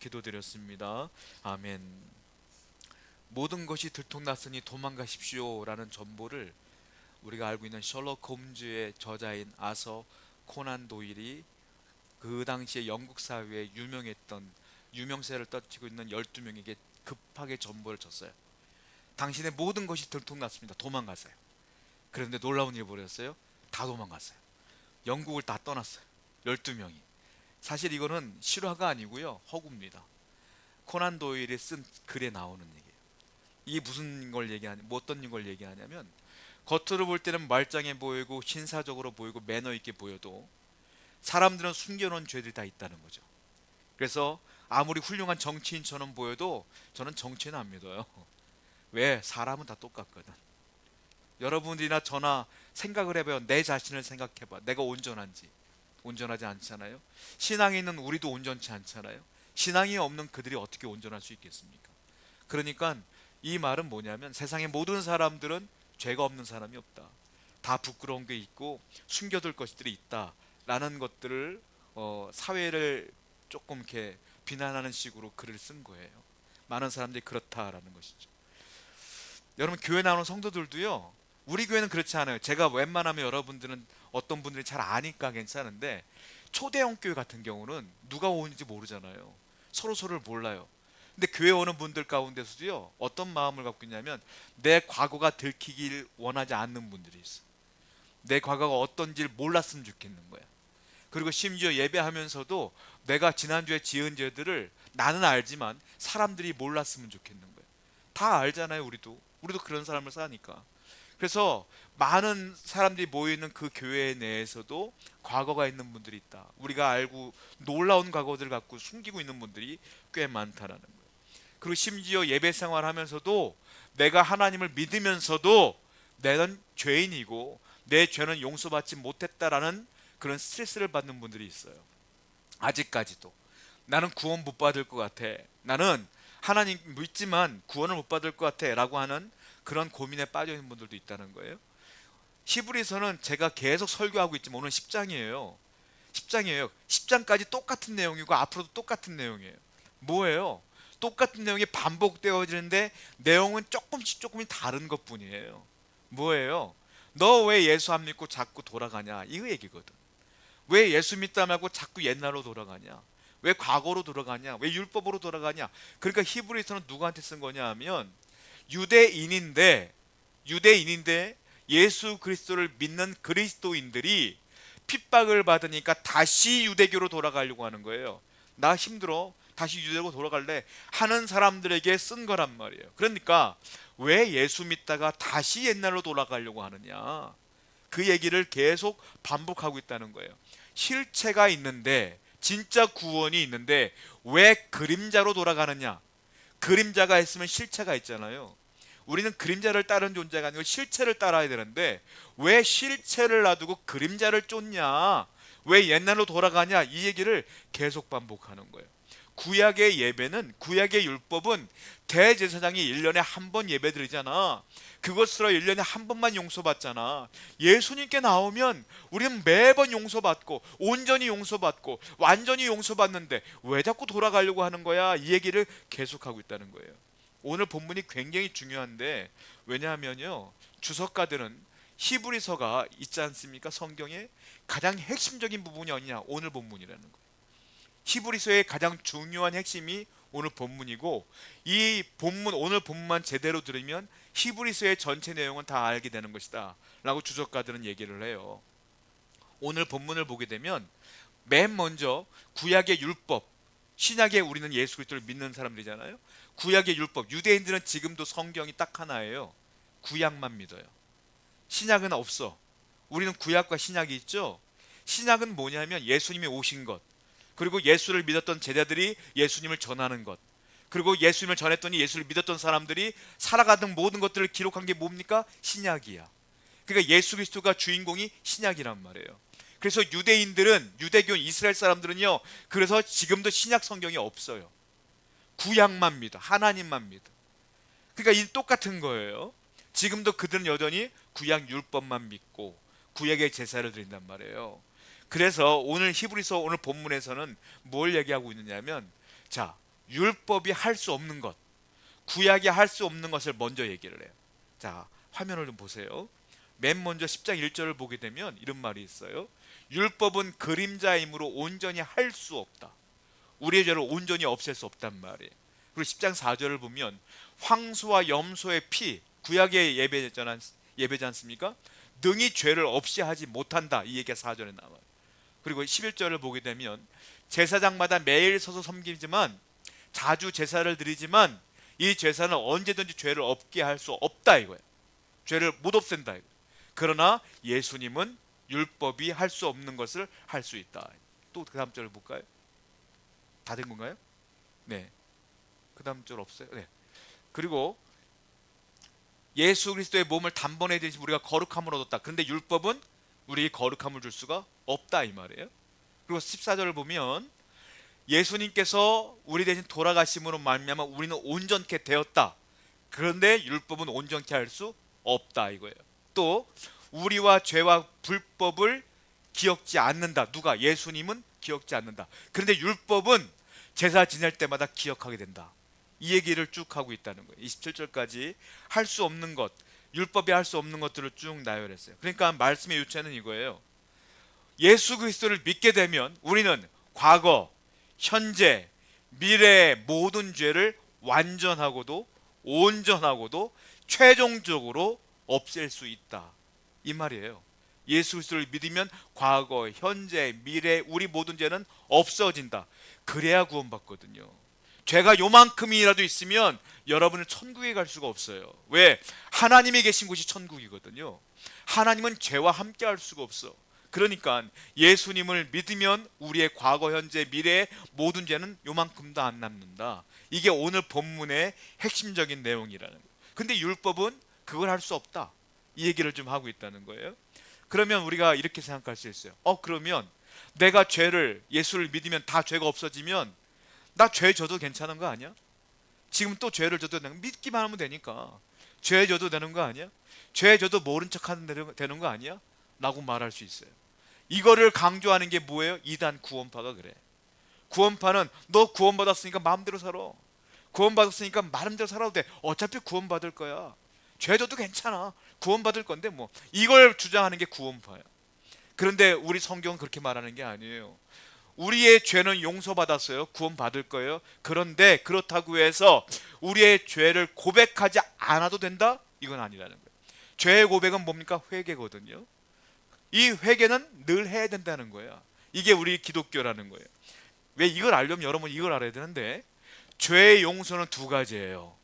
기도드렸습니다. 아멘. 모든 것이 들통났으니 도망가십시오 라는 전보를 우리가 알고 있는 셜록 홈즈의 저자인 아서 코난 도일이 그 당시에 영국 사회에 유명했던 유명세를 떨치고 있는 12명에게 급하게 전보를 줬어요. 당신의 모든 것이 들통났습니다. 도망가세요. 그런데 놀라운 일이 벌어졌어요. 다 도망갔어요. 영국을 다 떠났어요. 12명이. 사실 이거는 실화가 아니고요, 허구입니다. 코난 도일이 쓴 글에 나오는 얘기예요. 이게 무슨 걸 얘기하냐, 뭐 어떤 걸 얘기하냐면, 겉으로 볼 때는 말짱해 보이고 신사적으로 보이고 매너 있게 보여도 사람들은 숨겨놓은 죄들이 다 있다는 거죠. 그래서 아무리 훌륭한 정치인처럼 보여도 저는 정치인 안 믿어요. 왜? 사람은 다 똑같거든. 여러분들이나 저나 생각을 해봐요. 내 자신을 생각해봐. 내가 온전한지. 온전하지 않잖아요. 신앙에 있는 우리도 온전치 않잖아요. 신앙이 없는 그들이 어떻게 온전할 수 있겠습니까? 그러니까 이 말은 뭐냐면, 세상의 모든 사람들은 죄가 없는 사람이 없다. 다 부끄러운 게 있고 숨겨둘 것들이 있다 라는 것들을 사회를 조금 이렇게 비난하는 식으로 글을 쓴 거예요. 많은 사람들이 그렇다라는 것이죠. 여러분, 교회 나오는 성도들도요, 우리 교회는 그렇지 않아요. 제가 웬만하면 여러분들은 어떤 분들이 잘 아니까 괜찮은데, 초대형 교회 같은 경우는 누가 오는지 모르잖아요. 서로 서로를 몰라요. 근데 교회 오는 분들 가운데서도요, 어떤 마음을 갖고 있냐면, 내 과거가 들키길 원하지 않는 분들이 있어. 내 과거가 어떤지를 몰랐으면 좋겠는 거야. 그리고 심지어 예배하면서도 내가 지난주에 지은 죄들을 나는 알지만 사람들이 몰랐으면 좋겠는 거예요. 다 알잖아요. 우리도 그런 사람을 사니까. 그래서 많은 사람들이 모여있는 그 교회 내에서도 과거가 있는 분들이 있다. 우리가 알고 놀라운 과거들을 갖고 숨기고 있는 분들이 꽤 많다라는 거예요. 그리고 심지어 예배 생활하면서도 내가 하나님을 믿으면서도 내는 죄인이고 내 죄는 용서받지 못했다라는 그런 스트레스를 받는 분들이 있어요. 아직까지도 나는 구원 못 받을 것 같아, 나는 하나님 믿지만 구원을 못 받을 것 같아 라고 하는 그런 고민에 빠져 있는 분들도 있다는 거예요. 히브리서는 제가 계속 설교하고 있지만 오늘 10장이에요. 10장이에요. 10장까지 똑같은 내용이고 앞으로도 똑같은 내용이에요. 뭐예요? 똑같은 내용이 반복되어지는데 내용은 조금씩 다른 것뿐이에요. 뭐예요? 너 왜 예수 안 믿고 자꾸 돌아가냐, 이 얘기거든. 왜 예수 믿다 말고 자꾸 옛날로 돌아가냐, 왜 과거로 돌아가냐, 왜 율법으로 돌아가냐. 그러니까 히브리서는 누구한테 쓴 거냐 하면, 유대인인데 유대인인데 예수 그리스도를 믿는 그리스도인들이 핍박을 받으니까 다시 유대교로 돌아가려고 하는 거예요. 나 힘들어, 다시 유대로 돌아갈래 하는 사람들에게 쓴 거란 말이에요. 그러니까 왜 예수 믿다가 다시 옛날로 돌아가려고 하느냐, 그 얘기를 계속 반복하고 있다는 거예요. 실체가 있는데, 진짜 구원이 있는데 왜 그림자로 돌아가느냐. 그림자가 있으면 실체가 있잖아요. 우리는 그림자를 따르는 존재가 아니고 실체를 따라야 되는데 왜 실체를 놔두고 그림자를 쫓냐, 왜 옛날로 돌아가냐, 이 얘기를 계속 반복하는 거예요. 구약의 예배는, 구약의 율법은 대제사장이 1년에 한 번 예배 드리잖아. 그것으로 1년에 한 번만 용서받잖아. 예수님께 나오면 우리는 매번 용서받고 온전히 용서받고 완전히 용서받는데 왜 자꾸 돌아가려고 하는 거야, 이 얘기를 계속하고 있다는 거예요. 오늘 본문이 굉장히 중요한데, 왜냐하면요, 주석가들은 히브리서가 있지 않습니까? 성경에 가장 핵심적인 부분이 어디냐, 오늘 본문이라는 거예요. 히브리서의 가장 중요한 핵심이 오늘 본문이고, 이 본문, 오늘 본문만 제대로 들으면 히브리서의 전체 내용은 다 알게 되는 것이다 라고 주석가들은 얘기를 해요. 오늘 본문을 보게 되면 맨 먼저 구약의 율법, 신약에 우리는 예수 그리스도를 믿는 사람들이잖아요. 구약의 율법, 유대인들은 지금도 성경이 딱 하나예요. 구약만 믿어요. 신약은 없어. 우리는 구약과 신약이 있죠. 신약은 뭐냐면 예수님이 오신 것, 그리고 예수를 믿었던 제자들이 예수님을 전하는 것, 그리고 예수님을 전했더니 예수를 믿었던 사람들이 살아가던 모든 것들을 기록한 게 뭡니까? 신약이야. 그러니까 예수 그리스도가 주인공이 신약이란 말이에요. 그래서 유대인들은, 유대교 이스라엘 사람들은요, 그래서 지금도 신약 성경이 없어요. 구약만 믿어. 하나님만 믿어. 그러니까 이 똑같은 거예요. 지금도 그들은 여전히 구약 율법만 믿고 구약의 제사를 드린단 말이에요. 그래서 오늘 히브리서 오늘 본문에서는 뭘 얘기하고 있느냐면, 자, 율법이 할 수 없는 것, 구약이 할 수 없는 것을 먼저 얘기를 해요. 자, 화면을 좀 보세요. 맨 먼저 10장 1절을 보게 되면 이런 말이 있어요. 율법은 그림자이므로 온전히 할 수 없다. 우리의 죄를 온전히 없앨 수 없단 말이에요. 그리고 10장 4절을 보면 황소와 염소의 피, 구약의 예배지 않습니까? 능히 죄를 없이 하지 못한다. 이 얘기가 4절에 나와요. 그리고 11절을 보게 되면 제사장마다 매일 서서 섬기지만 자주 제사를 드리지만 이 제사는 언제든지 죄를 없게 할 수 없다 이거예요. 죄를 못 없앤다 이거예요. 그러나 예수님은 율법이 할 수 없는 것을 할 수 있다. 또 그 다음 절을 볼까요? 다 된 건가요? 네. 그 다음 절 없어요? 네. 그리고 예수 그리스도의 몸을 단번에 드시 우리가 거룩함을 얻었다. 그런데 율법은 우리에게 거룩함을 줄 수가 없다 이 말이에요. 그리고 14절을 보면 예수님께서 우리 대신 돌아가심으로 말미암아 우리는 온전케 되었다. 그런데 율법은 온전케 할 수 없다 이거예요. 또 우리와 죄와 불법을 기억지 않는다. 누가? 예수님은 기억지 않는다. 그런데 율법은 제사 지낼 때마다 기억하게 된다. 이 얘기를 쭉 하고 있다는 거예요. 27절까지 할 수 없는 것, 율법이 할 수 없는 것들을 쭉 나열했어요. 그러니까 말씀의 유체는 이거예요. 예수 그리스도를 믿게 되면 우리는 과거, 현재, 미래의 모든 죄를 완전하고도 온전하고도 최종적으로 없앨 수 있다. 이 말이에요. 예수 그리스도를 믿으면 과거, 현재, 미래 우리 모든 죄는 없어진다. 그래야 구원받거든요. 죄가 요만큼이라도 있으면 여러분은 천국에 갈 수가 없어요. 왜? 하나님이 계신 곳이 천국이거든요. 하나님은 죄와 함께 할 수가 없어. 그러니까 예수님을 믿으면 우리의 과거, 현재, 미래의 모든 죄는 요만큼도 안 남는다. 이게 오늘 본문의 핵심적인 내용이라는 거예요. 근데 율법은 그걸 할 수 없다. 이 얘기를 좀 하고 있다는 거예요. 그러면 우리가 이렇게 생각할 수 있어요. 그러면 내가 예수를 믿으면 다 죄가 없어지면 나 죄 져도 괜찮은 거 아니야? 지금 또 죄를 져도 믿기만 하면 되니까 죄 져도 되는 거 아니야? 죄 져도 모른 척 하면 되는 거 아니야? 라고 말할 수 있어요. 이거를 강조하는 게 뭐예요? 이단 구원파가 그래. 구원파는 너 구원받았으니까 마음대로 살아. 구원받았으니까 마음대로 살아도 돼. 어차피 구원받을 거야. 죄 져도 괜찮아. 구원받을 건데 뭐. 이걸 주장하는 게 구원파야. 그런데 우리 성경은 그렇게 말하는 게 아니에요. 우리의 죄는 용서받았어요. 구원받을 거예요. 그런데 그렇다고 해서 우리의 죄를 고백하지 않아도 된다? 이건 아니라는 거예요. 죄의 고백은 뭡니까? 회개거든요. 이 회개는 늘 해야 된다는 거예요. 이게 우리 기독교라는 거예요. 왜 이걸 알려면 여러분 이걸 알아야 되는데 죄의 용서는 두 가지예요.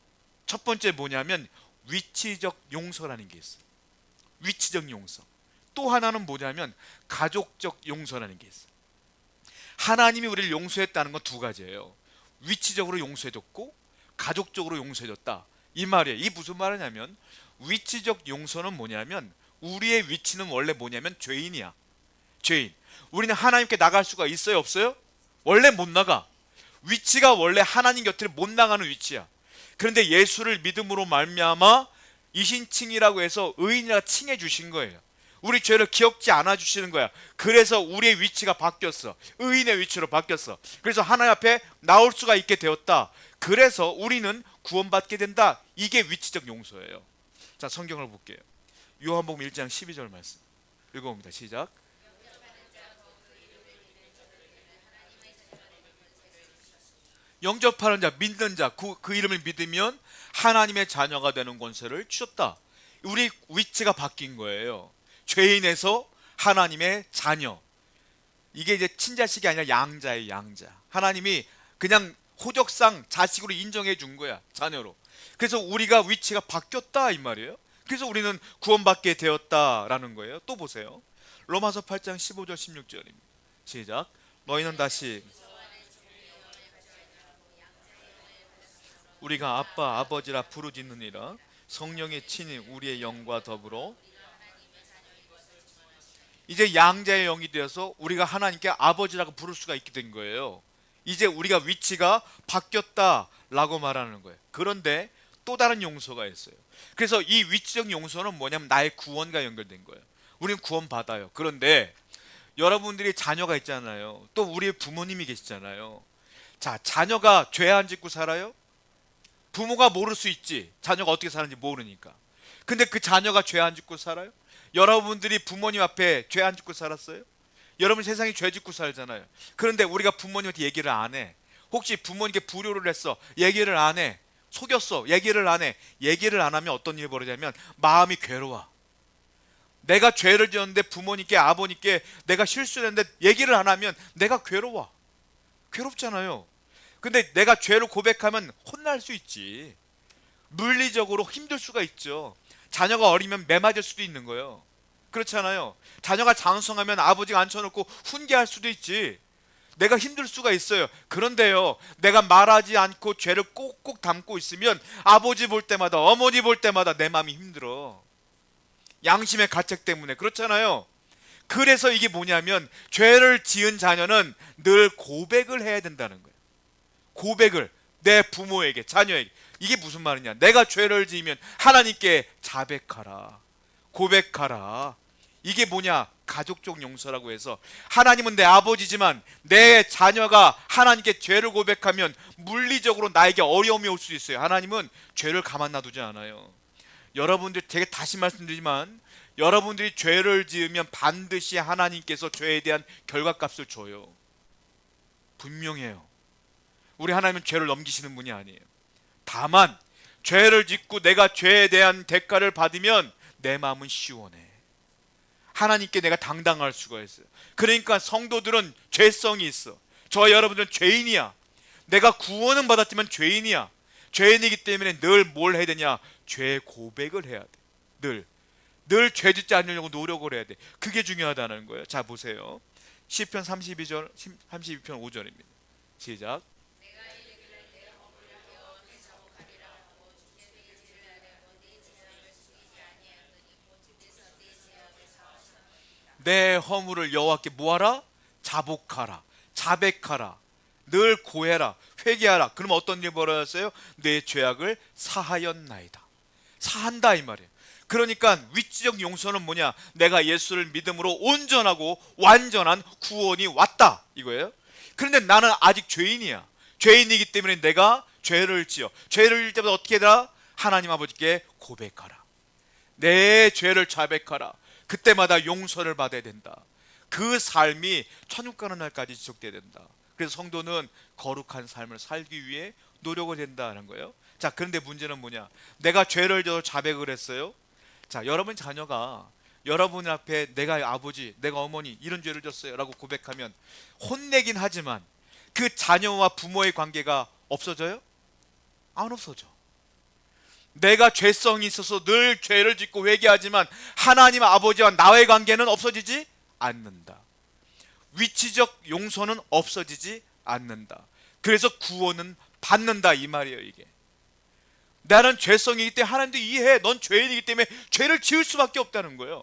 첫 번째 뭐냐면 위치적 용서라는 게 있어요. 위치적 용서. 또 하나는 뭐냐면 가족적 용서라는 게 있어요. 하나님이 우리를 용서했다는 건 두 가지예요. 위치적으로 용서해줬고 가족적으로 용서해줬다. 이 말이에요. 이게 무슨 말이냐면 위치적 용서는 뭐냐면 우리의 위치는 원래 뭐냐면 죄인이야. 죄인. 우리는 하나님께 나갈 수가 있어요? 없어요? 원래 못 나가. 위치가 원래 하나님 곁을 못 나가는 위치야. 그런데 예수를 믿음으로 말미암아 이신칭이라고 해서 의인이라 칭해 주신 거예요. 우리 죄를 기억지 않아 주시는 거야. 그래서 우리의 위치가 바뀌었어. 의인의 위치로 바뀌었어. 그래서 하나님 앞에 나올 수가 있게 되었다. 그래서 우리는 구원받게 된다. 이게 위치적 용서예요. 자, 성경을 볼게요. 요한복음 1장 12절 말씀 읽어봅니다. 시작. 영접하는 자, 믿는 자, 그 이름을 믿으면 하나님의 자녀가 되는 권세를 주셨다. 우리 위치가 바뀐 거예요. 죄인에서 하나님의 자녀. 이게 이제 친자식이 아니라 양자예요. 양자. 하나님이 그냥 호적상 자식으로 인정해 준 거야. 자녀로. 그래서 우리가 위치가 바뀌었다 이 말이에요. 그래서 우리는 구원받게 되었다라는 거예요. 또 보세요. 로마서 8장 15절 16절입니다. 시작. 너희는 다시 우리가 아빠 아버지라 부르짖느니라. 성령의 친히 우리의 영과 더불어 이제 양자의 영이 되어서 우리가 하나님께 아버지라고 부를 수가 있게 된 거예요. 이제 우리가 위치가 바뀌었다라고 말하는 거예요. 그런데 또 다른 용서가 있어요. 그래서 이 위치적 용서는 뭐냐면 나의 구원과 연결된 거예요. 우리는 구원받아요. 그런데 여러분들이 자녀가 있잖아요. 또 우리의 부모님이 계시잖아요. 자, 자녀가 죄 안 짓고 살아요? 부모가 모를 수 있지. 자녀가 어떻게 사는지 모르니까. 근데 그 자녀가 죄 안 짓고 살아요? 여러분들이 부모님 앞에 죄 안 짓고 살았어요? 여러분 세상에 죄 짓고 살잖아요. 그런데 우리가 부모님한테 얘기를 안 해. 혹시 부모님께 불효를 했어. 얘기를 안 해. 속였어. 얘기를 안 해. 얘기를 안 하면 어떤 일이 벌어지냐면 마음이 괴로워. 내가 죄를 지었는데 부모님께 아버님께 내가 실수를 했는데 얘기를 안 하면 내가 괴로워. 괴롭잖아요. 근데 내가 죄를 고백하면 혼날 수 있지. 물리적으로 힘들 수가 있죠. 자녀가 어리면 매 맞을 수도 있는 거예요. 그렇잖아요. 자녀가 장성하면 아버지가 앉혀놓고 훈계할 수도 있지. 내가 힘들 수가 있어요. 그런데요, 내가 말하지 않고 죄를 꼭꼭 담고 있으면 아버지 볼 때마다 어머니 볼 때마다 내 마음이 힘들어. 양심의 가책 때문에. 그렇잖아요. 그래서 이게 뭐냐면 죄를 지은 자녀는 늘 고백을 해야 된다는 거예요. 고백을 내 부모에게, 자녀에게. 이게 무슨 말이냐? 내가 죄를 지으면 하나님께 자백하라, 고백하라. 이게 뭐냐? 가족적 용서라고 해서 하나님은 내 아버지지만 내 자녀가 하나님께 죄를 고백하면 물리적으로 나에게 어려움이 올 수 있어요. 하나님은 죄를 가만 놔두지 않아요. 여러분들, 제가 다시 말씀드리지만 여러분들이 죄를 지으면 반드시 하나님께서 죄에 대한 결과값을 줘요. 분명해요. 우리 하나님은 죄를 넘기시는 분이 아니에요. 다만 죄를 짓고 내가 죄에 대한 대가를 받으면 내 마음은 시원해. 하나님께 내가 당당할 수가 있어요. 그러니까 성도들은 죄성이 있어. 저와 여러분들은 죄인이야. 내가 구원은 받았지만 죄인이야. 죄인이기 때문에 늘 뭘 해야 되냐? 죄 고백을 해야 돼. 늘 죄 짓지 않으려고 노력을 해야 돼. 그게 중요하다는 거예요. 자, 보세요. 시편 32편 5절입니다. 시작. 내 허물을 여호와께 뭐하라? 자복하라, 자백하라, 늘 고해라, 회개하라. 그럼 어떤 일이 벌어졌어요? 내 죄악을 사하였나이다. 사한다 이 말이에요. 그러니까 위치적 용서는 뭐냐? 내가 예수를 믿음으로 온전하고 완전한 구원이 왔다 이거예요. 그런데 나는 아직 죄인이야. 죄인이기 때문에 내가 죄를 지어. 죄를 지을 때마다 어떻게 해라? 하나님 아버지께 고백하라. 내 죄를 자백하라. 그때마다 용서를 받아야 된다. 그 삶이 천국 가는 날까지 지속돼야 된다. 그래서 성도는 거룩한 삶을 살기 위해 노력을 된다는 거예요. 자, 그런데 문제는 뭐냐? 내가 죄를 져서 자백을 했어요. 자, 여러분 자녀가 여러분 앞에 내가 아버지, 내가 어머니 이런 죄를 졌어요 라고 고백하면 혼내긴 하지만 그 자녀와 부모의 관계가 없어져요? 안 없어져. 내가 죄성이 있어서 늘 죄를 짓고 회개하지만 하나님 아버지와 나의 관계는 없어지지 않는다. 위치적 용서는 없어지지 않는다. 그래서 구원은 받는다 이 말이에요. 이게 나는 죄성이기 때문에 하나님도 이해해. 넌 죄인이기 때문에 죄를 지을 수밖에 없다는 거예요.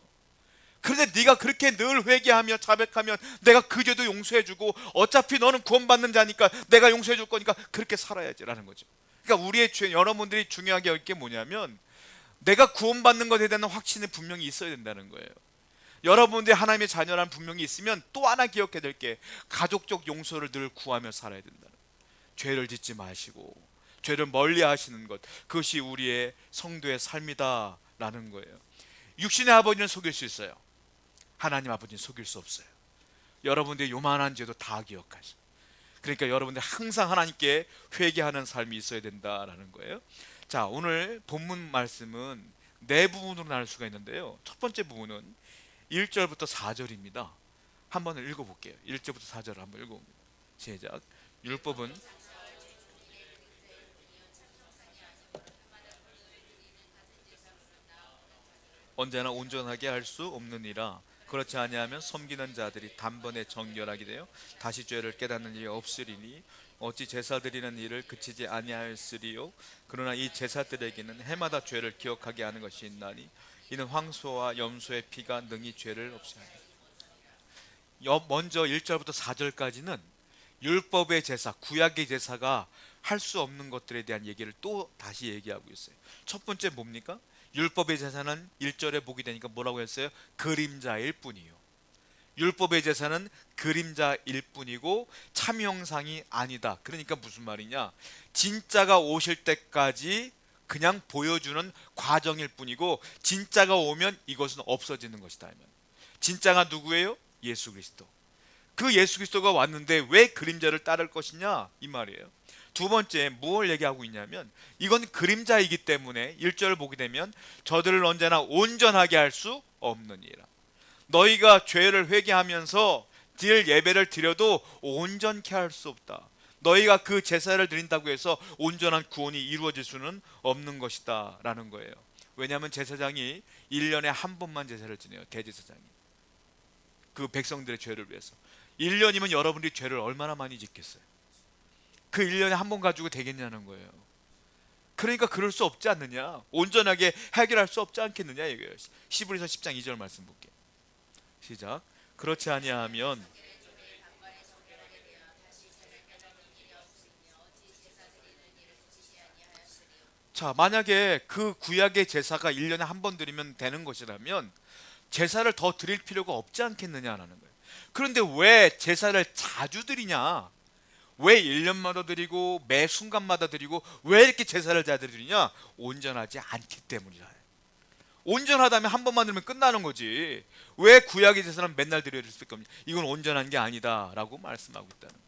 그런데 네가 그렇게 늘 회개하며 자백하면 내가 그 죄도 용서해주고 어차피 너는 구원받는 자니까 내가 용서해줄 거니까 그렇게 살아야지라는 거죠. 그러니까 우리의 죄, 여러분들이 중요하게 할 게 뭐냐면 내가 구원받는 것에 대한 확신이 분명히 있어야 된다는 거예요. 여러분들이 하나님의 자녀라는 분명히 있으면 또 하나 기억해야 될 게 가족적 용서를 늘 구하며 살아야 된다는 거예요. 죄를 짓지 마시고 죄를 멀리 하시는 것, 그것이 우리의 성도의 삶이다라는 거예요. 육신의 아버지는 속일 수 있어요. 하나님 아버지는 속일 수 없어요. 여러분들의 요만한 죄도 다 기억하세요. 그러니까 여러분들 항상 하나님께 회개하는 삶이 있어야 된다라는 거예요. 자, 오늘 본문 말씀은 네 부분으로 나눌 수가 있는데요. 첫 번째 부분은 1절부터 4절입니다. 한번 읽어볼게요. 1절부터 4절을 한번 읽어봅니다. 시작. 율법은 언제나 온전하게 할 수 없느니라. 그렇지 아니하면 섬기는 자들이 단번에 정결하게 되어 다시 죄를 깨닫는 일이 없으리니 어찌 제사 드리는 일을 그치지 아니하였으리요. 그러나 이 제사들에게는 해마다 죄를 기억하게 하는 것이 있나니 이는 황소와 염소의 피가 능히 죄를 없애하니. 먼저 1절부터 4절까지는 율법의 제사, 구약의 제사가 할 수 없는 것들에 대한 얘기를 또 다시 얘기하고 있어요. 첫 번째 뭡니까? 율법의 제사는 1절에 보게 되니까 뭐라고 했어요? 그림자일 뿐이요. 율법의 제사는 그림자일 뿐이고 참 형상이 아니다. 그러니까 무슨 말이냐? 진짜가 오실 때까지 그냥 보여주는 과정일 뿐이고 진짜가 오면 이것은 없어지는 것이다. 진짜가 누구예요? 예수 그리스도. 그 예수 그리스도가 왔는데 왜 그림자를 따를 것이냐 이 말이에요. 두 번째 무엇을 얘기하고 있냐면 이건 그림자이기 때문에 1절을 보게 되면 저들을 언제나 온전하게 할 수 없느니라. 너희가 죄를 회개하면서 드릴 예배를 드려도 온전케 할 수 없다. 너희가 그 제사를 드린다고 해서 온전한 구원이 이루어질 수는 없는 것이다 라는 거예요. 왜냐하면 제사장이 1년에 한 번만 제사를 지내요. 대제사장이 그 백성들의 죄를 위해서. 1년이면 여러분들이 죄를 얼마나 많이 짓겠어요? 그 1년에 한 번 가지고 되겠냐는 거예요. 그러니까 그럴 수 없지 않느냐, 온전하게 해결할 수 없지 않겠느냐 이거예요. 히브리서 10장 2절 말씀 볼게요. 시작. 그렇지 아니하면 자, 만약에 그 구약의 제사가 1년에 한 번 드리면 되는 것이라면 제사를 더 드릴 필요가 없지 않겠느냐라는 거예요. 그런데 왜 제사를 자주 드리냐? 왜 1년마다 드리고 매 순간마다 드리고 왜 이렇게 제사를 자주 드리냐? 온전하지 않기 때문이라. 온전하다면 한 번만 드리면 끝나는 거지. 왜 구약의 제사는 맨날 드려야 될 수밖에 없냐? 이건 온전한 게 아니다 라고 말씀하고 있다는 거예요.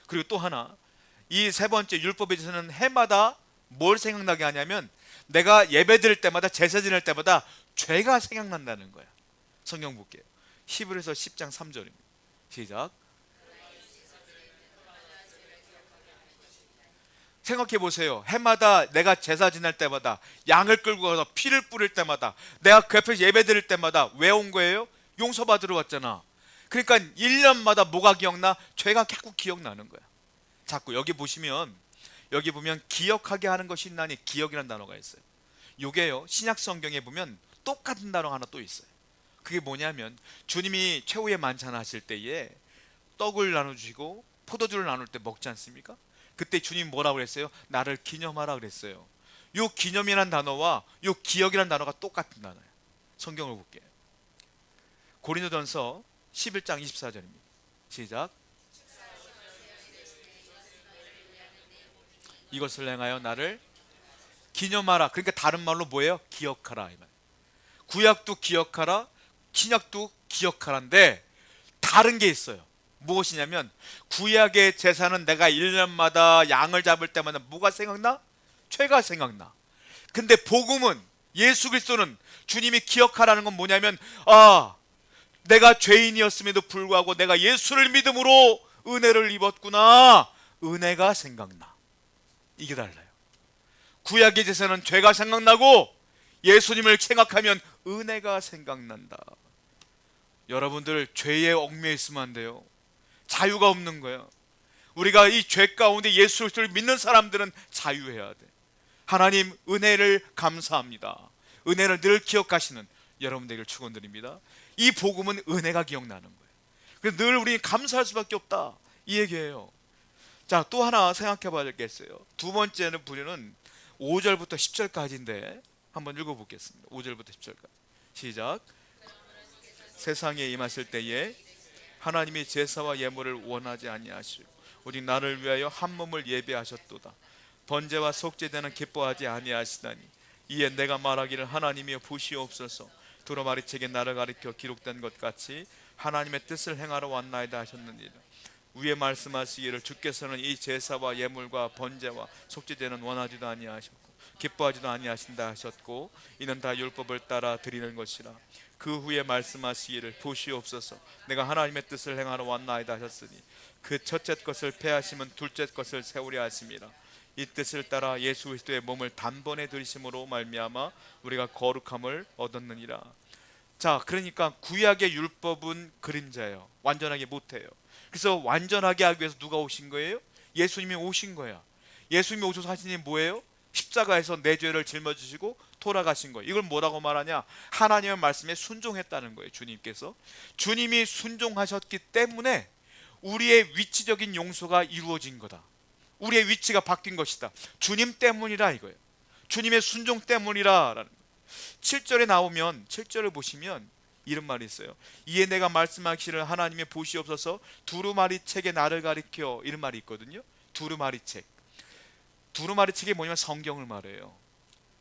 그리고 또 하나, 이 세 번째 율법의 제사는 해마다 뭘 생각나게 하냐면 내가 예배 드릴 때마다 제사 지낼 때마다 죄가 생각난다는 거야. 성경 볼게요. 히브리서 10장 3절입니다. 시작. 생각해 보세요. 해마다 내가 제사 지낼 때마다 양을 끌고 가서 피를 뿌릴 때마다 내가 그 앞에서 예배 드릴 때마다 왜 온 거예요? 용서받으러 왔잖아. 그러니까 1년마다 뭐가 기억나? 죄가 자꾸 기억나는 거야. 자꾸 여기 보시면 여기 보면 기억하게 하는 것이 있나니 기억이라는 단어가 있어요. 요게요 신약 성경에 보면 똑같은 단어가 하나 또 있어요. 그게 뭐냐면 주님이 최후의 만찬 하실 때에 떡을 나눠주시고 포도주를 나눌 때 먹지 않습니까? 그때 주님 뭐라고 그랬어요? 나를 기념하라 그랬어요. 요 기념이라는 단어와 요 기억이라는 단어가 똑같은 단어예요. 성경을 볼게요. 고린도전서 11장 24절입니다. 시작. 이것을 행하여 나를 기념하라. 그러니까 다른 말로 뭐예요? 기억하라. 구약도 기억하라, 신약도 기억하라인데 다른 게 있어요. 무엇이냐면 구약의 제사는 내가 1년마다 양을 잡을 때마다 뭐가 생각나? 죄가 생각나. 근데 복음은 예수 그리스도는 주님이 기억하라는 건 뭐냐면 내가 죄인이었음에도 불구하고 내가 예수를 믿음으로 은혜를 입었구나. 은혜가 생각나. 이게 달라요. 구약의 제사는 죄가 생각나고 예수님을 생각하면 은혜가 생각난다. 여러분들 죄에 얽매여 있으면 안 돼요. 자유가 없는 거예요. 우리가 이 죄 가운데 예수 그리스도를 믿는 사람들은 자유해야 돼. 하나님 은혜를 감사합니다. 은혜를 늘 기억하시는 여러분들에게 축원드립니다. 이 복음은 은혜가 기억나는 거예요. 그래서 늘 우리는 감사할 수밖에 없다 이 얘기예요. 자, 또 하나 생각해 봐야 겠어요. 두 번째는 부류는 5절부터 10절까지인데 한번 읽어보겠습니다. 5절부터 10절까지 시작. 세상에 임하실 때에 하나님이 제사와 예물을 원하지 아니하시고 오직 나를 위하여 한 몸을 예배하셨도다. 번제와 속죄제는 기뻐하지 아니하시다니 이에 내가 말하기를 하나님이여 보시옵소서. 두루마리책에 나를 가리켜 기록된 것 같이 하나님의 뜻을 행하러 왔나이다 하셨느니라. 위에 말씀하시기를 주께서는 이 제사와 예물과 번제와 속죄제는 원하지도 아니하셨고 기뻐하지도 아니하신다 하셨고 이는 다 율법을 따라 드리는 것이라. 그 후에 말씀하시기를 보시옵소서. 내가 하나님의 뜻을 행하러 왔나이다 하셨으니 그 첫째 것을 폐하시면 둘째 것을 세우려 하심이라. 이 뜻을 따라 예수 그리스도의 몸을 단번에 들이심으로 말미암아 우리가 거룩함을 얻었느니라. 자, 그러니까 구약의 율법은 그림자예요. 완전하게 못해요. 그래서 완전하게 하기 위해서 누가 오신 거예요? 예수님이 오신 거야. 예수님이 오셔서 하신 일이 뭐예요? 십자가에서 내 죄를 짊어지시고 돌아가신 거예요. 이걸 뭐라고 말하냐? 하나님의 말씀에 순종했다는 거예요. 주님께서 주님이 순종하셨기 때문에 우리의 위치적인 용서가 이루어진 거다. 우리의 위치가 바뀐 것이다. 주님 때문이라 이거예요. 주님의 순종 때문이라 라는 거예요. 7절에 나오면 7절을 보시면 이런 말이 있어요. 이에 내가 말씀하기를 하나님의 보시옵소서 두루마리 책에 나를 가리켜, 이런 말이 있거든요. 두루마리 책. 두루마리 책이 뭐냐면 성경을 말해요.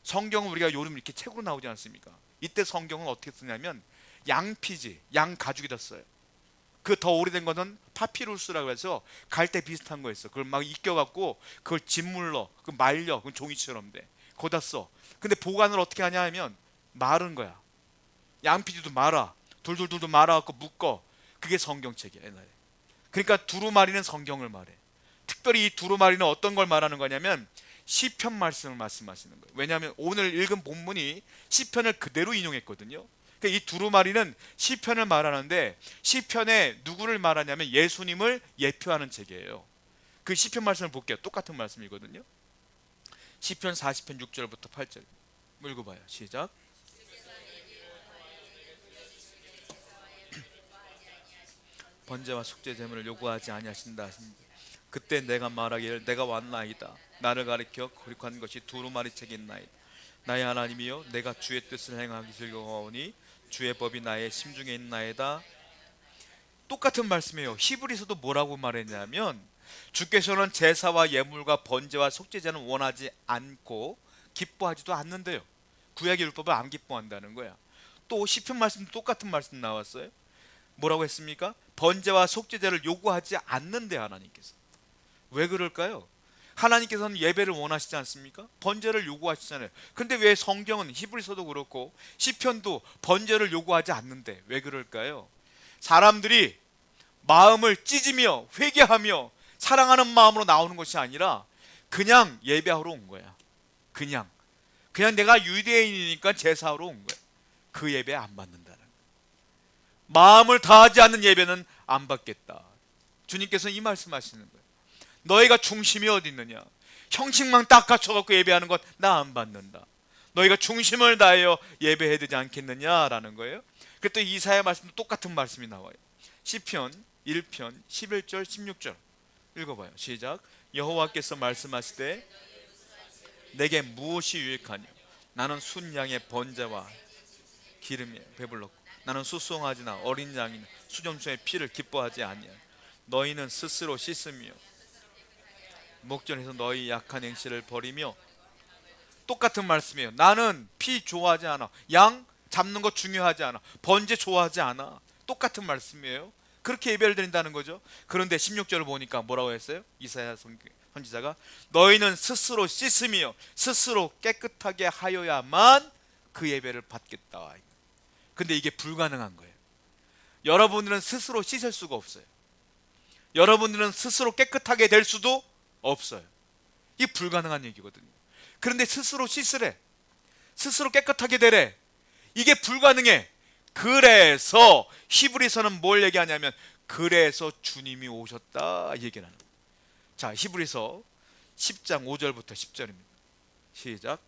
성경은 우리가 요즘 이렇게 책으로 나오지 않습니까? 이때 성경은 어떻게 쓰냐면 양피지, 양 가죽이다 써요. 그 더 오래된 거는 파피루스라고 해서 갈대 비슷한 거였어. 그걸 막 익혀갖고 그걸 짓물러, 그 말려, 그 종이처럼 돼. 거기다 써. 근데 보관을 어떻게 하냐 하면 마른 거야. 양피지도 말아, 돌돌돌돌 말아갖고 묶어. 그게 성경책이야 옛날에. 그러니까 두루마리는 성경을 말해. 특별히 이 두루마리는 어떤 걸 말하는 거냐면 시편 말씀을 말씀하시는 거예요. 왜냐하면 오늘 읽은 본문이 시편을 그대로 인용했거든요. 그러니까 이 두루마리는 시편을 말하는데 시편에 누구를 말하냐면 예수님을 예표하는 책이에요. 그 시편 말씀을 볼게요. 똑같은 말씀이거든요. 시편 40편 6절부터 8절 읽어봐요. 시작. 번제와 속죄 제물을 요구하지 아니하신다. 그때 내가 말하기를 내가 왔나이다. 나를 가리켜 거룩한 것이 두루마리 책에 있나이다. 나의 하나님이여, 내가 주의 뜻을 행하기 즐거워하오니 주의 법이 나의 심중에 있나이다. 똑같은 말씀이에요. 히브리서도 뭐라고 말했냐면 주께서는 제사와 예물과 번제와 속죄제는 원하지 않고 기뻐하지도 않는데요. 구약의 율법을 안 기뻐한다는 거야. 또 시편 말씀도 똑같은 말씀 나왔어요. 뭐라고 했습니까? 번제와 속죄제를 요구하지 않는데 하나님께서. 왜 그럴까요? 하나님께서는 예배를 원하시지 않습니까? 번제를 요구하시잖아요. 근데 왜 성경은 히브리서도 그렇고 시편도 번제를 요구하지 않는데 왜 그럴까요? 사람들이 마음을 찢으며 회개하며 사랑하는 마음으로 나오는 것이 아니라 그냥 예배하러 온 거야. 그냥 내가 유대인이니까 제사하러 온 거야. 그 예배 안 받는다는 거야. 마음을 다하지 않는 예배는 안 받겠다. 주님께서는 이 말씀하시는 거예요. 너희가 중심이 어디 있느냐? 형식만 딱 갖춰갖고 예배하는 것 나 안 받는다. 너희가 중심을 다하여 예배해야 되지 않겠느냐라는 거예요. 그리고 또 이사야 말씀도 똑같은 말씀이 나와요. 시편 1편 11절 16절 읽어봐요. 시작. 여호와께서 말씀하시되 내게 무엇이 유익하냐? 나는 순양의 번제와 기름에 배불렀고 나는 수송아지나 어린 양이나 수점소의 피를 기뻐하지 아니하니 너희는 스스로 씻으며 목전에서 너희 약한 행실을 버리며. 똑같은 말씀이에요. 나는 피 좋아하지 않아. 양 잡는 거 중요하지 않아. 번제 좋아하지 않아. 똑같은 말씀이에요. 그렇게 예배를 드린다는 거죠. 그런데 16절을 보니까 뭐라고 했어요? 이사야 선지자가 너희는 스스로 씻으며 스스로 깨끗하게 하여야만 그 예배를 받겠다. 근데 이게 불가능한 거예요. 여러분들은 스스로 씻을 수가 없어요. 여러분들은 스스로 깨끗하게 될 수도 없어요. 이게 불가능한 얘기거든요. 그런데 스스로 씻으래, 스스로 깨끗하게 되래, 이게 불가능해. 그래서 히브리서는 뭘 얘기하냐면 그래서 주님이 오셨다 얘기를 하는 거예요. 자, 히브리서 10장 5절부터 10절입니다. 시작.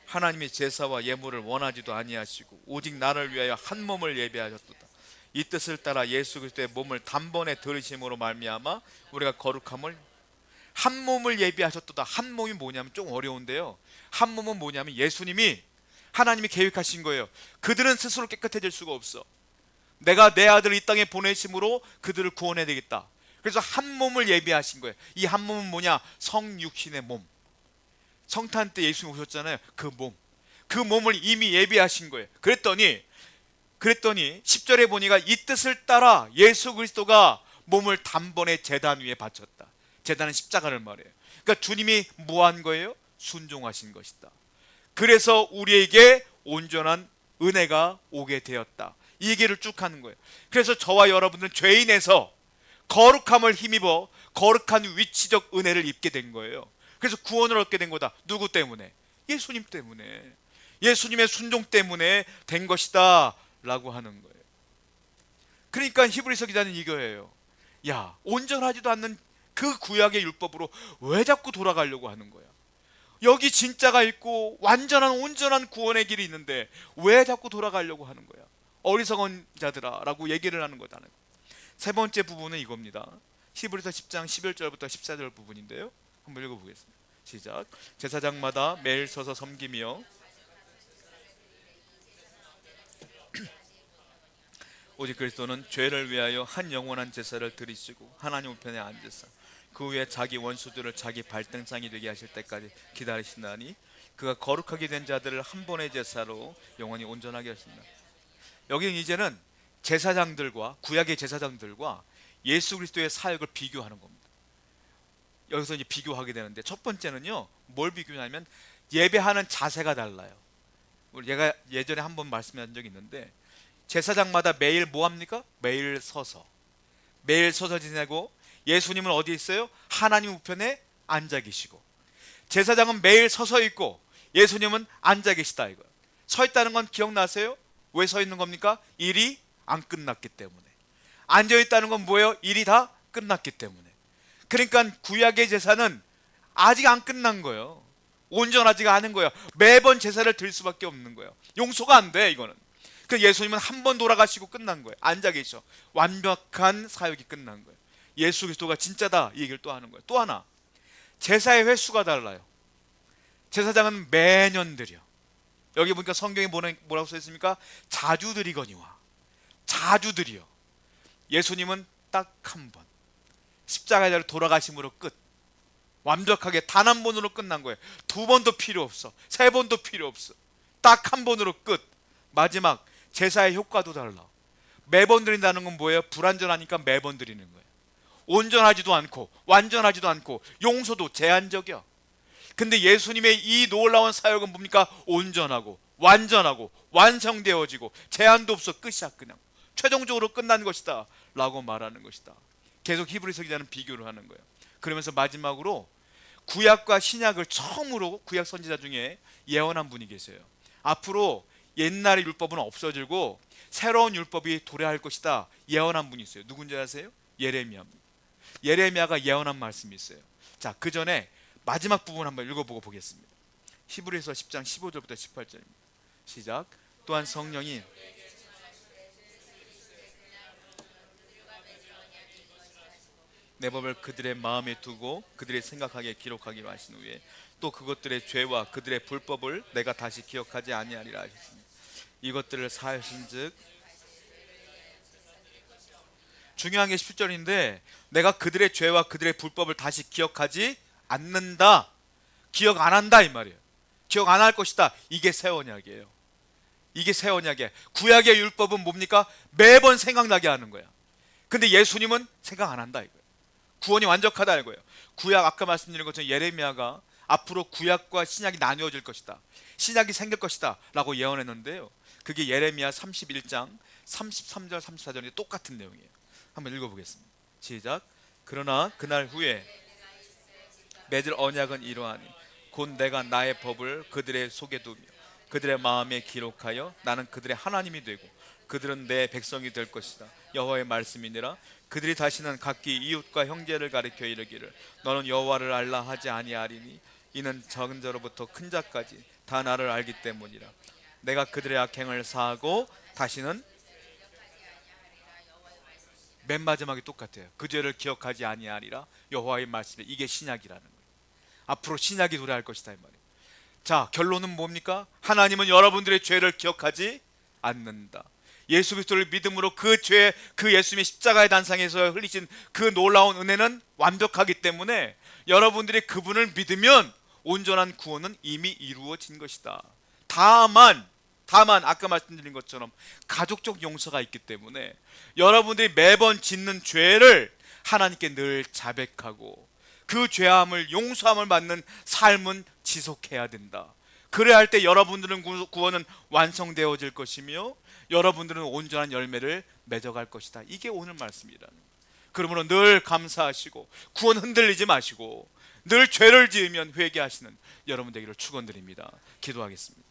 하나님이 제사와 예물을 원하지도 아니하시고 오직 나를 위하여 한 몸을 예비하셨도다. 이 뜻을 따라 예수 그리스도의 몸을 단번에 들으심으로 말미암아 우리가 거룩함을. 한 몸을 예비하셨도다. 한 몸이 뭐냐면 좀 어려운데요. 한 몸은 뭐냐면 예수님이 하나님이 계획하신 거예요. 그들은 스스로 깨끗해질 수가 없어. 내가 내 아들을 이 땅에 보내심으로 그들을 구원해야 되겠다. 그래서 한 몸을 예비하신 거예요. 이 한 몸은 뭐냐? 성육신의 몸. 성탄 때 예수님 오셨잖아요. 그 몸. 그 몸을 이미 예비하신 거예요. 그랬더니 10절에 보니까 이 뜻을 따라 예수 그리스도가 몸을 단번에 제단 위에 바쳤다. 제단은 십자가를 말해요. 그러니까 주님이 뭐 한 거예요? 순종하신 것이다. 그래서 우리에게 온전한 은혜가 오게 되었다. 이 얘기를 쭉 하는 거예요. 그래서 저와 여러분들은 죄인에서 거룩함을 힘입어 거룩한 위치적 은혜를 입게 된 거예요. 그래서 구원을 얻게 된 거다. 누구 때문에? 예수님 때문에. 예수님의 순종 때문에 된 것이다 라고 하는 거예요. 그러니까 히브리서 기자는 이거예요. 야, 온전하지도 않는 그 구약의 율법으로 왜 자꾸 돌아가려고 하는 거야? 여기 진짜가 있고 완전한 온전한 구원의 길이 있는데 왜 자꾸 돌아가려고 하는 거야? 어리석은 자들아 라고 얘기를 하는 거다. 세 번째 부분은 이겁니다. 히브리서 10장 11절부터 14절 부분인데요, 한번 읽어보겠습니다. 시작. 제사장마다 매일 서서 섬기며 오직 그리스도는 죄를 위하여 한 영원한 제사를 드리시고 하나님 우편에 앉으사 그 후에 자기 원수들을 자기 발등상이 되게 하실 때까지 기다리신다니 그가 거룩하게 된 자들을 한 번의 제사로 영원히 온전하게 하신다. 여기는 이제는 제사장들과 구약의 제사장들과 예수 그리스도의 사역을 비교하는 겁니다. 여기서 이제 비교하게 되는데, 첫 번째는요, 뭘 비교하냐면 예배하는 자세가 달라요. 제가 예전에 한번 말씀한 적이 있는데, 제사장마다 매일 뭐 합니까? 매일 서서 지내고, 예수님은 어디 있어요? 하나님 우편에 앉아 계시고, 제사장은 매일 서서 있고 예수님은 앉아 계시다 이거예요. 서 있다는 건 기억나세요? 왜 서 있는 겁니까? 일이 안 끝났기 때문에. 앉아 있다는 건 뭐예요? 일이 다 끝났기 때문에. 그러니까 구약의 제사는 아직 안 끝난 거예요. 온전하지가 않은 거예요. 매번 제사를 드릴 수밖에 없는 거예요. 용서가 안 돼 이거는. 그 예수님은 한 번 돌아가시고 끝난 거예요. 앉아 계셔. 완벽한 사역이 끝난 거예요. 예수 그리스도가 진짜다 이 얘기를 또 하는 거예요. 또 하나, 제사의 횟수가 달라요. 제사장은 매년 드려. 여기 보니까 성경에 뭐라고 써 있습니까? 자주 드리거니와. 자주 드려. 예수님은 딱 한 번, 십자가에 돌아가심으로 끝. 완벽하게 단 한 번으로 끝난 거예요. 두 번도 필요 없어. 세 번도 필요 없어. 딱 한 번으로 끝. 마지막 제사의 효과도 달라. 매번 드린다는 건 뭐예요? 불완전하니까 매번 드리는 거예요. 온전하지도 않고 완전하지도 않고 용서도 제한적이야. 근데 예수님의 이 놀라운 사역은 뭡니까? 온전하고 완전하고 완성되어지고 제한도 없어. 끝이야. 그냥 최종적으로 끝난 것이다 라고 말하는 것이다. 계속 히브리서 기자는 비교를 하는 거예요. 그러면서 마지막으로 구약과 신약을 처음으로 구약 선지자 중에 예언한 분이 계세요. 앞으로 옛날의 율법은 없어지고 새로운 율법이 도래할 것이다 예언한 분이 있어요. 누군지 아세요? 예레미야입니다. 예레미야가 예언한 말씀이 있어요. 자, 그 전에 마지막 부분 한번 읽어보고 보겠습니다. 히브리서 10장 15절부터 18절입니다. 시작. 또한 성령이 내 법을 그들의 마음에 두고 그들의 생각하게 기록하기로 하신 후에 또 그것들의 죄와 그들의 불법을 내가 다시 기억하지 아니하리라 하셨습니다. 이것들을 사하신즉, 중요한 게 10절인데 내가 그들의 죄와 그들의 불법을 다시 기억하지 않는다. 기억 안 한다 이 말이에요. 기억 안 할 것이다. 이게 새 언약이에요. 이게 새 언약이에요. 구약의 율법은 뭡니까? 매번 생각나게 하는 거야. 근데 예수님은 생각 안 한다 이거예요. 구원이 완벽하다 이거예요. 구약, 아까 말씀드린 것처럼 예레미야가 앞으로 구약과 신약이 나누어질 것이다, 신약이 생길 것이다 라고 예언했는데요, 그게 예레미야 31장 33절 34절이 똑같은 내용이에요. 한번 읽어보겠습니다. 시작. 그러나 그날 후에 맺을 언약은 이러하니 곧 내가 나의 법을 그들의 속에 두며 그들의 마음에 기록하여 나는 그들의 하나님이 되고 그들은 내 백성이 될 것이다. 여호와의 말씀이니라. 그들이 다시는 각기 이웃과 형제를 가리켜 이르기를 너는 여호와를 알라 하지 아니하리니 이는 작은 자로부터 큰 자까지 다 나를 알기 때문이라. 내가 그들의 악행을 사하고 다시는, 맨 마지막이 똑같아요. 그 죄를 기억하지 아니하리라. 여호와의 말씀이, 이게 신약이라는 거예요. 앞으로 신약이 도래할 것이다 이 말이에요. 자, 결론은 뭡니까? 하나님은 여러분들의 죄를 기억하지 않는다. 예수 그리스도를 믿음으로 그 죄, 그 예수님의 십자가의 단상에서 흘리신 그 놀라운 은혜는 완벽하기 때문에 여러분들이 그분을 믿으면 온전한 구원은 이미 이루어진 것이다. 다만 아까 말씀드린 것처럼 가족적 용서가 있기 때문에 여러분들이 매번 짓는 죄를 하나님께 늘 자백하고 그 죄함을, 용서함을 받는 삶은 지속해야 된다. 그래야 할 때 여러분들은 구원은 완성되어질 것이며 여러분들은 온전한 열매를 맺어갈 것이다. 이게 오늘 말씀이라는 거예요. 그러므로 늘 감사하시고 구원 흔들리지 마시고 늘 죄를 지으면 회개하시는 여러분 되기를 축원드립니다. 기도하겠습니다.